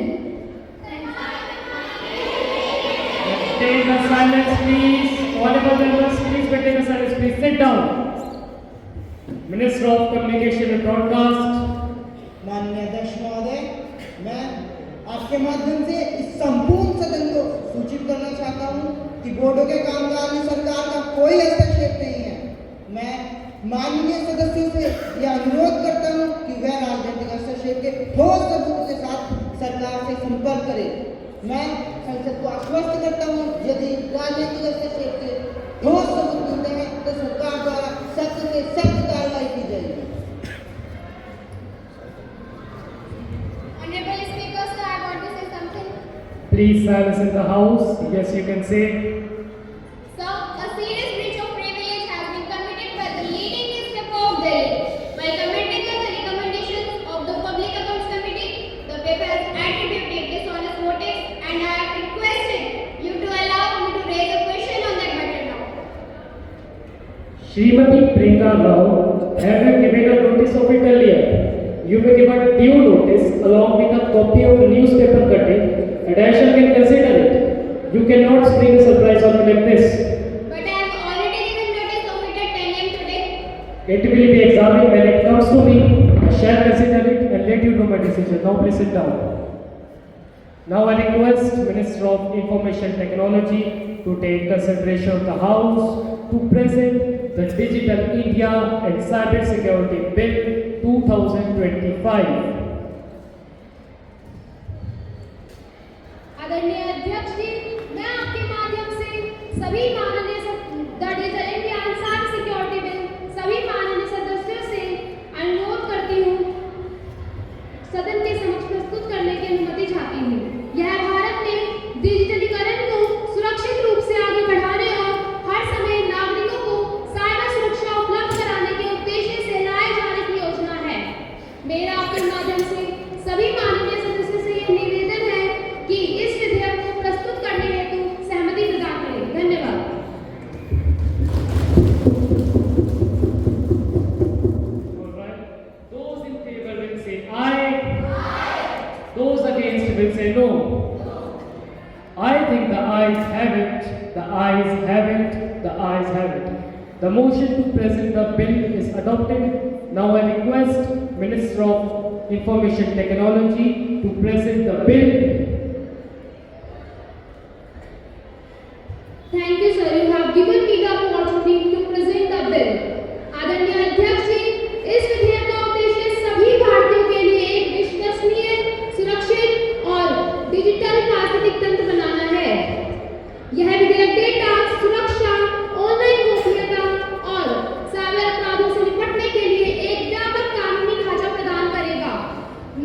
Maintain the silence, please. Honorable members, please maintain the silence. Please sit down. Minister of Communication and Broadcast. माननीय अध्यक्ष महोदय, मैं आपके माध्यम से इस संपूर्ण सदन को सूचित करना चाहता हूं कि बोर्डों के कामकाज में सरकार का कोई हस्तक्षेप नहीं है। मैं माननीय सदस्यों से यह अनुरोध करता हूं कि वह राजनीतिक हस्तक्षेप के ठोस सबूत के साथ सरकार से संपर्क करें। मैं संसद को आश्वस्त करता हूं यदि राजनीतिक हस्तक्षेप के ठोस सबूत मिलते हैं तो सरकार द्वारा सख्त से सख्त कार्रवाई की जाएगी। Honorable Speaker, sir, I want to say something. Please silence in the house. Yes, you can say. Sir, a serious breach of privilege has been committed by the leading newspaper of Delhi. By commenting on the recommendations of the Public Accounts Committee, the paper has attributed dishonest motives and I have requested you to allow me to raise a question on that matter now. Srimati Priyanka Rao, have you given a notice of it earlier? You may give a due notice along with a copy of a newspaper cutting and I shall consider it. You cannot spring a surprise on me like this. But I have already given notice of it at 10 a.m. today. It will be examined when it comes to me. I shall consider it and let you know my decision. Now please sit down. Now I request Minister of Information Technology to take consideration of the House to present the Digital India and Cyber Security Bill 2025. आदरणीय अध्यक्ष जी, मैं आपके माध्यम से सभी माननीय digital India and cyber security bill सभी माननीय सदस्यों से अनुरोध करती हूँ सदन के समक्ष प्रस्तुत करने की अनुमति चाहती हूँ। यह भारत में डिजिटलीकरण को सुरक्षित रूप से आगे बढ़ाने और हर समय नागरिकों को साइबर सुरक्षा उपलब्ध कराने के उद्देश्य से लाए जाने की योजना है। मेरा आपके माध्यम से सभी माननीय सदस्यों से यह निवेदन है कि इस विधेयक को प्रस्तुत करने हेतु सहमति प्रदान करें। धन्यवाद। Those in favor will say aye. Those against will say no. I think the ayes have it. The ayes have it. The ayes have it. The motion to present the bill is adopted. Now I request Minister of Information Technology to present the bill. Thank you, sir. You have given me the opportunity to present the bill. आदरणीय अध्यक्ष जी, इस विधेयक का उद्देश्य सभी भारतीयों के लिए एक विश्वसनीय, सुरक्षित और डिजिटल पारिस्थितिक तंत्र बनाना है। यह विधेयक डेटा सुरक्षा, ऑनलाइन गोपनीयता और साइबर अपराधों से निपटने के लिए एक व्यापक कानूनी ढांचा प्रदान करेगा।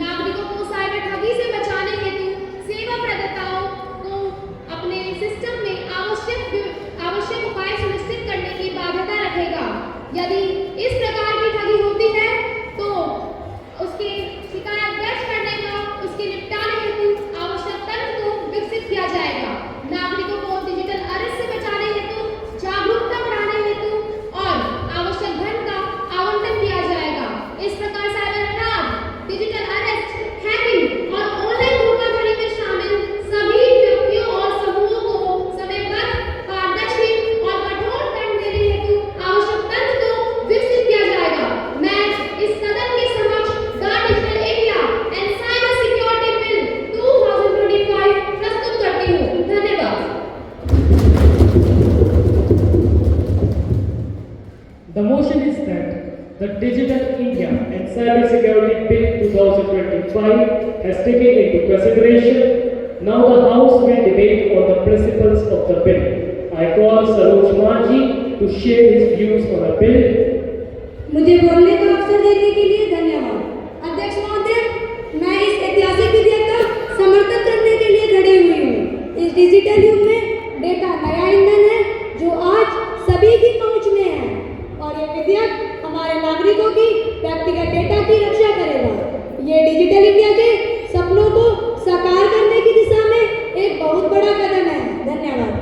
नागरिकों को साइबर ठगी से बचाने हेतु सेवा प्रदाताओं को अपने सिस्टम में आवश्यक उपाय सुनिश्चित करने की बाध्यता रखेगा। यदि इस प्रकार की ठगी होती है तो उसकी शिकायत दर्ज करने का, उसके निपटाने हेतु आवश्यक तंत्र को विकसित किया जाएगा। नागरिकों को डिजिटल अरेस्ट से बचाने हेतु, जागरूकता बढ़ाने हेतु और आवश्यक धन का आवंटन किया जाएगा। इस प्रकार साइबर अपराध, डिजिटल अरेस्ट, हैकिंग और ऑनलाइन धोखाधड़ी में शामिल सभी व्यक्तियों और समूहों को समयबद्ध, पारदर्शी और कठोर दंड देने हेतु आवश्यक तंत्र को विकसित किया जाएगा। मैं इस सदन के समक्ष the digital India and cyber security bill 2025 प्रस्तुत करती हूँ। धन्यवाद। The motion is that the Digital India and Cyber Security Bill 2025 has taken into consideration. Now the House will debate on the principles of the bill. I call Saroj Manji to share his views on the bill. मुझे बोलने का अवसर देने के लिए धन्यवाद। अध्यक्ष महोदय, मैं इस ऐतिहासिक विधेयक का समर्थन करने के लिए खड़ी हुई हूँ। इस डिजिटल युग में डेटा नया ईंधन है जो आज सभी की पहुँच में है और ये विधेयक हमारे नागरिकों की व्यक्तिगत डेटा की रक्षा करेगा। ये डिजिटल इंडिया के सपनों को साकार करने की दिशा में एक बहुत बड़ा कदम है। धन्यवाद।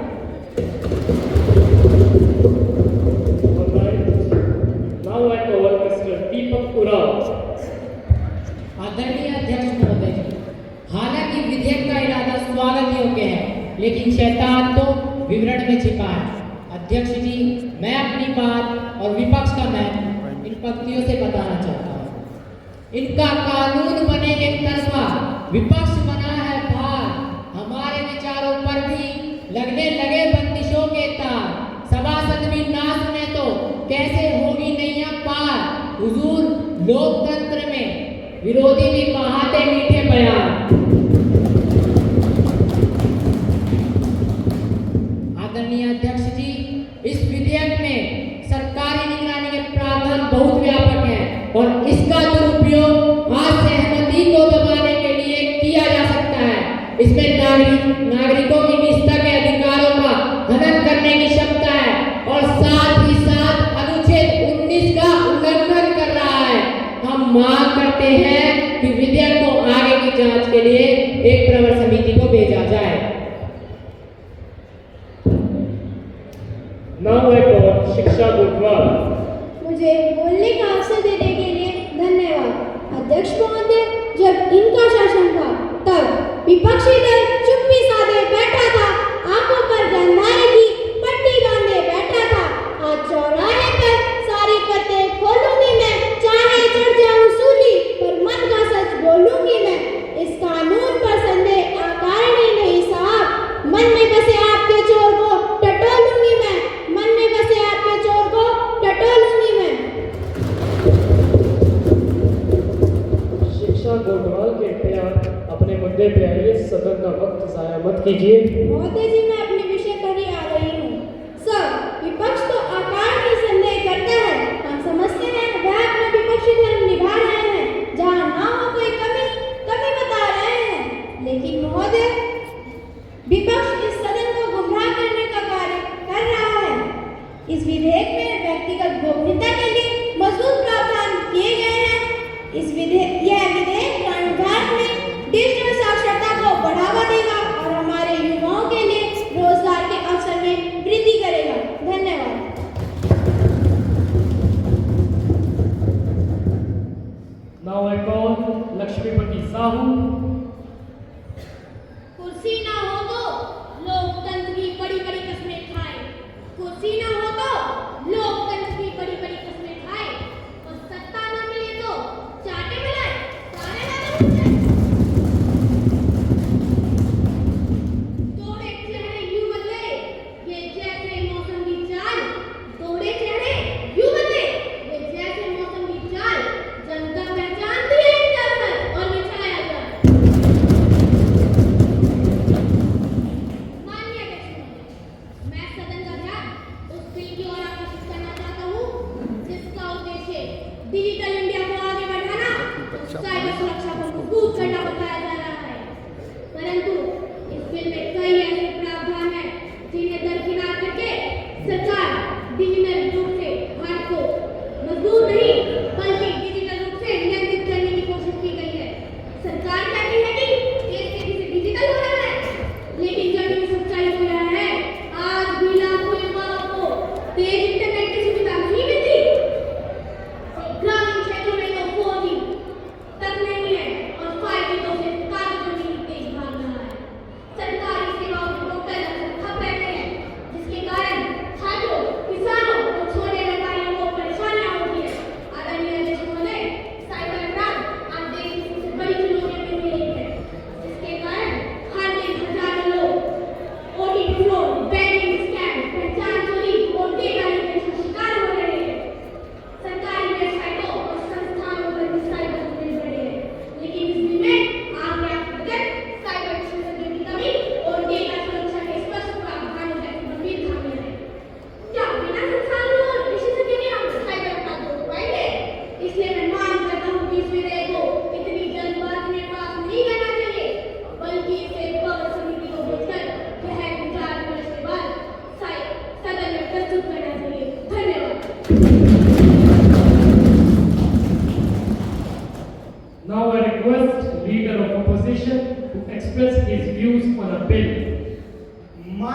Now I call Mr. Deepak Urao. आदरणीय अध्यक्ष महोदय जी, हालांकि विधेयक का इरादा स्वागत योग्य है, लेकिन शैतान तो विवरण में छिपा है। अध्यक्ष जी, मैं अपनी बात और विपक्ष का मैं इन पंक्तियों से बताना चाहता हूँ। इनका कानून बने एक तरफा, विपक्ष बना है भार, हमारे विचारों पर भी लगने लगे बंदिशों के तार। सभासद भी ना सुने तो कैसे होगी नैया पार। हुजूर, लोकतंत्र में विरोधी भी बहाते मीठे बयान। आदरणीय अध्यक्ष जी, इस विधेयक में सरकारी निगरानी के प्रावधान बहुत व्यापक हैं और इसका दुरुपयोग असहमति को दबाने के लिए किया जा सकता है। इसमें नागरिकों की निजता के अधिकारों का हनन करने की क्षमता है और साथ ही साथ अनुच्छेद 19 का उल्लंघन कर रहा है। हम मांग करते हैं कि विधेयक को आगे की जांच के लिए एक प्रवर समिति को भेजा जाए। Now I call शिक्षा गोटवाल. मुझे बोलने का अवसर देने के लिए धन्यवाद। अध्यक्ष महोदय, जब इनका शासन था तब विपक्षी दल चुप्पी साधे बैठा था, आंखों पर गंधारे की पट्टी बांधे बैठा था। आज चौराहे पर सारी पत्ते खोलूंगी मैं, चाहे चढ़ जाऊं सूली पर मन का सच बोलूंगी मैं। इस कानून पर संदेह आकारणी नहीं साहब, मन में बसे आपके चोर को टटोलूंगी मैं, मन में बसे आपके चोर को टटोलूंगी मैं। शिक्षा गोटवाल के प्यार अपने मुद्दे पे आइए, सदन का वक्त जाया मत कीजिए। महोदय जी, मैं अपने विषय पर ही आ रही हूँ। सर, विपक्ष तो आकार में संदेह करता है। हम समझते हैं वह अपना विपक्षी धर्म निभा रहे हैं, जहाँ ना हो कोई कमी बता रहे हैं। लेकिन महोदय, विपक्ष इस सदन को गुमराह करने का कार्य कर रहा है। इस विधेयक में व्यक्तिगत गोपनीयता के लिए मजबूत प्रावधान किए गए हैं। यह विधेयक ग्रामीण भारत में डिजिटल साक्षरता को बढ़ावा देगा और हमारे युवाओं के लिए रोजगार के अवसर में वृद्धि करेगा। धन्यवाद। Now I call Lakshmipati Sahu. कुर्सी ना हो तो लोकतंत्र की बड़ी बड़ी कस्में खाए, कुर्सी ना हो तो लोकतंत्र की बड़ी बड़ी कस्में खाए, और सत्ता न मिले तो चाटे मिलाए सारे वाले तोड़े चेहरे यूं बदले ये जैसे मौसम की चाल, तोड़े चेहरे यूं बदले ये जैसे मौसम की चाल, जनता पहचानती है इनका सच और मिटाया जाए। मैं सदन का ध्यान उस बिल की ओर आकर्षित करना चाहता हूँ जिसका उद्देश्य डिजिटल इंडिया को आगे बढ़ाना, साइबर सुरक्षा को मजबूत करना बताया जा रहा है। परंतु इस बिल में कई ऐसे प्रावधान हैं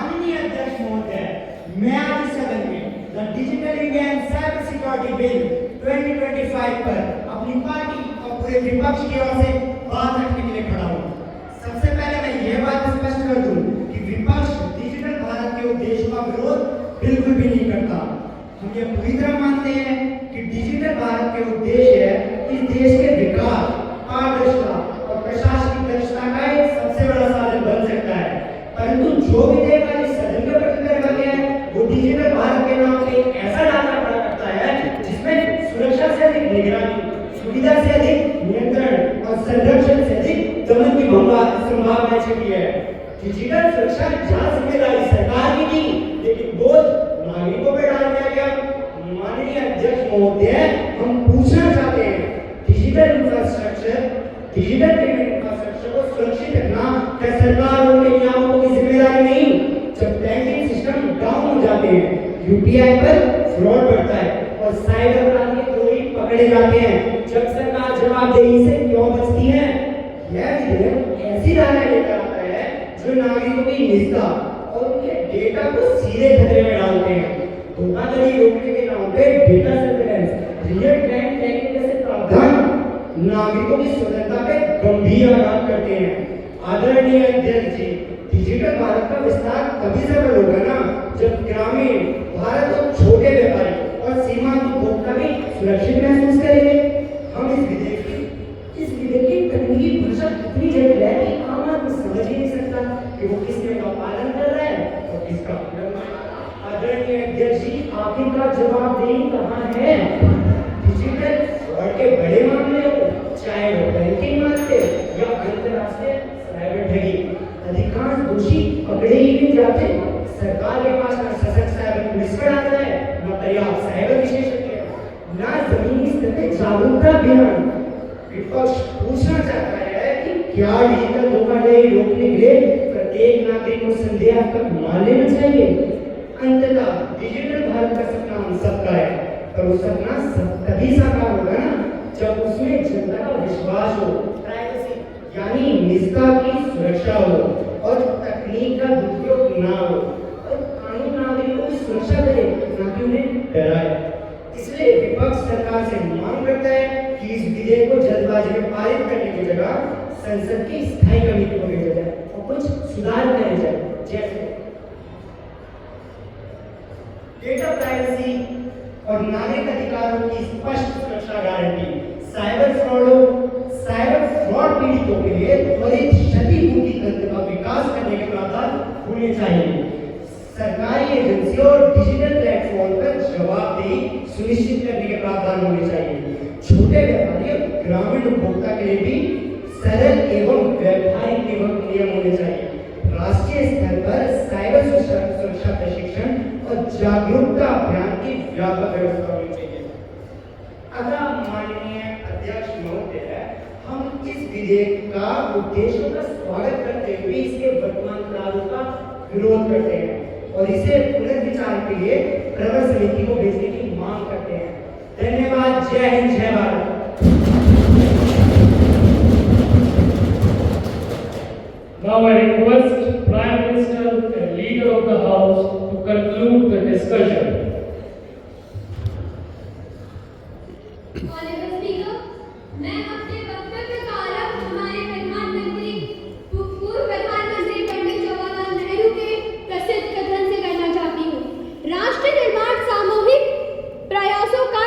माननीय अध्यक्ष महोदय, मैं आज इस सदन में the digital India and cyber security bill 2025 पर अपनी पार्टी और पूरे विपक्ष की ओर से बात रखने के लिए खड़ा हूँ। सबसे पहले मैं ये बात स्पष्ट कर दूं कि विपक्ष डिजिटल भारत के उद्देश्य का विरोध बिल्कुल भी नहीं करता। हम ये पूरी तरह मानते हैं कि डिजिटल भारत के उद्देश्य इस देश के विकास, पारदर्शिता और प्रशासनिक दक्षता का एक सबसे बड़ा साधन बन सकता है। परंतु जो विधेयक आज इस सदन के प्रति रखा गया है वो डिजिटल भारत के नाम पे एक ऐसा ढांचा खड़ा करता है जिसमें सुरक्षा से अधिक निगरानी, सुविधा से अधिक नियंत्रण और संरक्षण से अधिक दमन की संभावना छिपी है। डिजिटल सुरक्षा की जहाँ जिम्मेदारी सरकार की थी, लेकिन बोझ नागरिकों पर डाल दिया गया। माननीय अध्यक्ष महोदय, हम पूछना चाहते हैं, डिजिटल पेमेंट इंफ्रास्ट्रक्चर को सुरक्षित रखना क्या सरकार और नियामकों की जिम्मेदारी नहीं? जब बैंकिंग सिस्टम डाउन हो जाते हैं, यूपीआई पर फ्रॉड बढ़ता है और साइबर अपराधी चोरी पकड़े जाते हैं, जब सरकार जवाबदेही से क्यों बचती है? यह विधेयक ऐसी धारा लेकर आता है जो नागरिकों की निजता और उनके डेटा को सीधे खतरे में डालते हैं। धोखाधड़ी रोकने के नाम पे data surveillance, real time tracking जैसे प्रावधान नागरिकों की स्वतंत्रता पे गंभीर आघात करते हैं। आदरणीय अध्यक्ष जी, डिजिटल भारत का विस्तार तभी सफल होगा ना जब ग्रामीण भारत और छोटे व्यापारी और सीमांत उपभोक्ता भी सुरक्षित महसूस करेंगे। हम इस विधेयक की तकनीकी भाषा इतनी जटिल है कि आम आदमी समझ ही नहीं सकता कि वो किस नियम का पालन कर रहा है और किसका उल्लंघन। आदरणीय अध्यक्ष जी, आखिरकार जवाबदेही कहाँ है? डिजिटल फ्रॉड के बड़े मामले हो, चाहे वो बैंकिंग मामले या अंतरराष्ट्रीय साइबर ठगी, अधिकांश दोषी पकड़े ही नहीं जाते। सरकार के पास ना सशक्त साइबर पुलिस बल आता है, ना पर्याप्त साइबर विशेषज्ञ, ना जमीनी स्तर पे जागरूकता अभियान। विपक्ष पूछना चाहता है कि क्या डिजिटल धोखाधड़ी रोकने के लिए प्रत्येक नागरिक को संदेहास्पद मान लेना चाहिए? अंततः डिजिटल भारत का सपना हम सबका है, पर वो सपना तभी साकार होगा ना जब उसमें जनता का विश्वास हो, प्राइवेसी यानी निजता की सुरक्षा हो और तकनीक का दुरुपयोग ना हो और कानून नागरिकों की सुरक्षा करे, ना कि उन्हें डराए। इसलिए विपक्ष सरकार से मांग करता है कि इस विधेयक को जल्दबाजी में पारित करने की जगह संसद की स्थायी कमेटी को भेजा जाए और कुछ सुधार करे जाए, जैसे डेटा प्राइवेसी और नागरिक अधिकारों की स्पष्ट सुरक्षा गारंटी, साइबर फ्रॉड पीड़ितों के लिए त्वरित क्षतिपूर्ति तंत्र का विकास करने के प्रावधान होने चाहिए। सरकारी एजेंसियों और डिजिटल प्लेटफॉर्म पर जवाबदेही सुनिश्चित करने के प्रावधान होने चाहिए। छोटे व्यापारी और ग्रामीण उपभोक्ता के लिए भी सरल एवं व्यावहारिक नियम होने चाहिए। राष्ट्रीय स्तर पर साइबर सुरक्षा प्रशिक्षण और जागरूकता अभियान की व्यापक व्यवस्था होनी चाहिए। अतः माननीय अध्यक्ष महोदय, हम इस विधेयक का उद्देश्यों का स्वागत करते हुए इसके वर्तमान प्रारूप का विरोध करते हैं और इसे पुनर्विचार के लिए प्रवर समिति को भेजने की मांग करते हैं। धन्यवाद। जय हिंद, जय Bharat. Now I request Prime Minister and Leader of the House to conclude the discussion. Honorable Speaker, मैं अपने वक्तव्य का आरंभ हमारे प्रधानमंत्री पूर्व प्रधानमंत्री पंडित जवाहरलाल नेहरू के प्रसिद्ध कथन से करना चाहती हूँ। राष्ट्र निर्माण सामूहिक प्रयासों का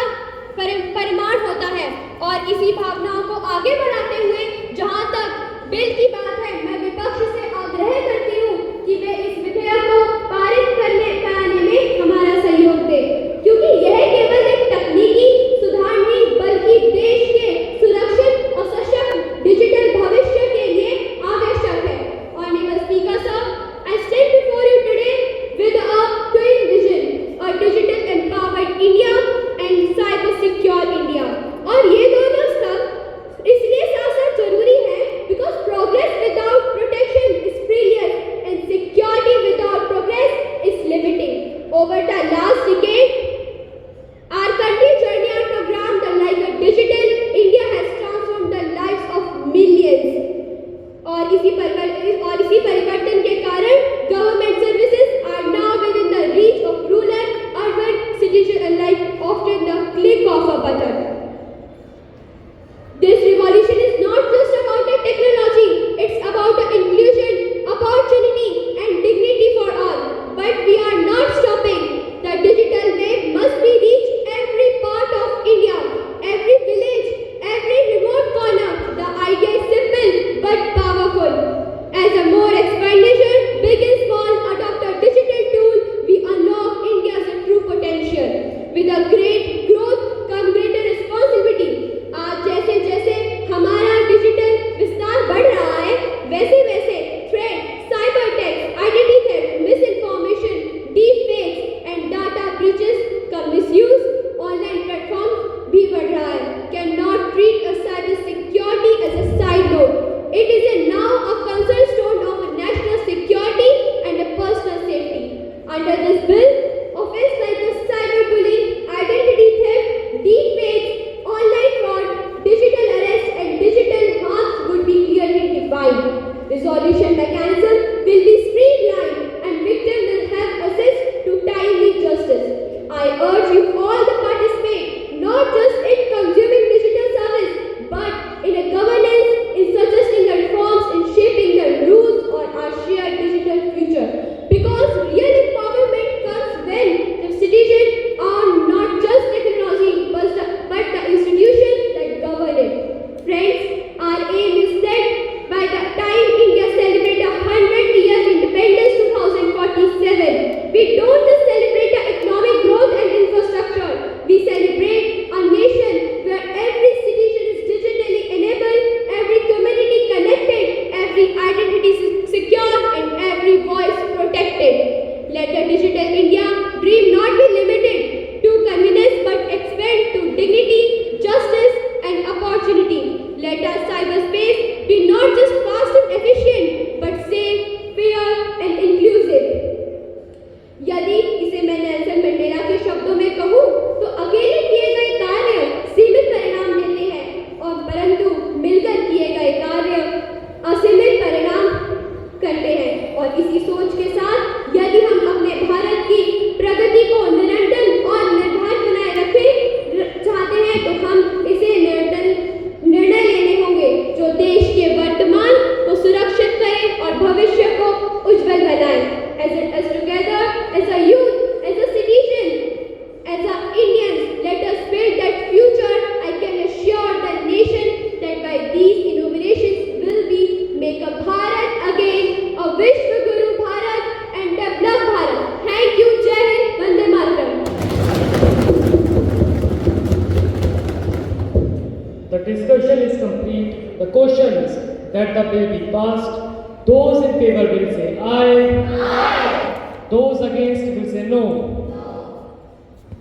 परिमाण होता है और इसी भावनाओं को आगे बढ़ाते हुए जहाँ तक बिल की बात है, मैं विपक्ष से आग्रह करती हूँ कि वे इस विधेयक को पारित कराने में हमारा सहयोग दे, क्योंकि यह केवल एक तकनीकी सुधार नहीं बल्कि देश के सुरक्षित और सशक्त डिजिटल भविष्य के लिए आवश्यक है। Honorable Speaker sir, I stand before you today with a twin vision, a digital empowered India and cyber secure India। और ये दोनों सब इसलिए साथ-साथ जरूरी है because progress without protection is failure and security without progress is limiting। Over the last decade, our country journey and program like a digital India has transformed the lives of millions। और इसी परिवर्तन के कारण government services Under this bill, offenses like the cyberbullying, identity theft, deepfakes, online fraud, digital arrest, and digital harms would be clearly defined. Resolution mechanism will be streamlined and victims will have access to timely justice. I urge you all to participate, not just in consuming digital service, but in a governance, in suggesting the reforms, in shaping the rules on our shared digital future. Because real empowerment comes when the citizens are not just technology, but the institutions that govern it. Friends, our aim is set by the time India celebrates 100 years independence 2047. We don't just celebrate the economic growth and infrastructure. We celebrate a nation where every citizen is digitally enabled, every community connected, every identity secure, and every voice protected. Let the digital India dream not be limited to convenience but expand to dignity, justice, and opportunity. Let our cyberspace be not just fast and efficient, but safe, fair, and inclusive. यदि इसे मैं नेल्सन मंडेला के शब्दों में कहूँ तो अकेले किए गए कार्य सीमित परिणाम देते हैं और परंतु मिलकर किए गए कार्य असीमित परिणाम करते हैं। और इसी सोच के साथ यदि हम अपने भारत की प्रगति को निरंतर और निर्धारित बनाए रखें चाहते हैं तो हम इसे निरंतर निर्णय लेने होंगे जो देश के वर्तमान को सुरक्षित करे और भविष्य को उज्जवल बनाए। As together, as a youth, as a citizen, as a Indians, let us build that future. I can assure the nation that by these innovations will we make a Bharat again, a Vishwa Guru Bharat and develop Bharat. Thank you, Jai Hind, Vande Mataram. The discussion is complete. The question is that the bill be passed. Those in favor will say aye. Those against will say no.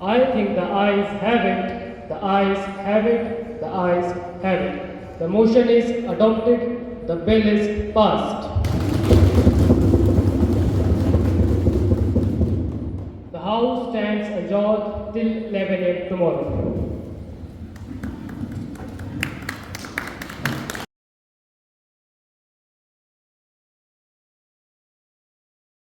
I think the ayes have it. The ayes have it. The ayes have it. The motion is adopted. The bill is passed. The House stands adjourned till 11 a.m. tomorrow.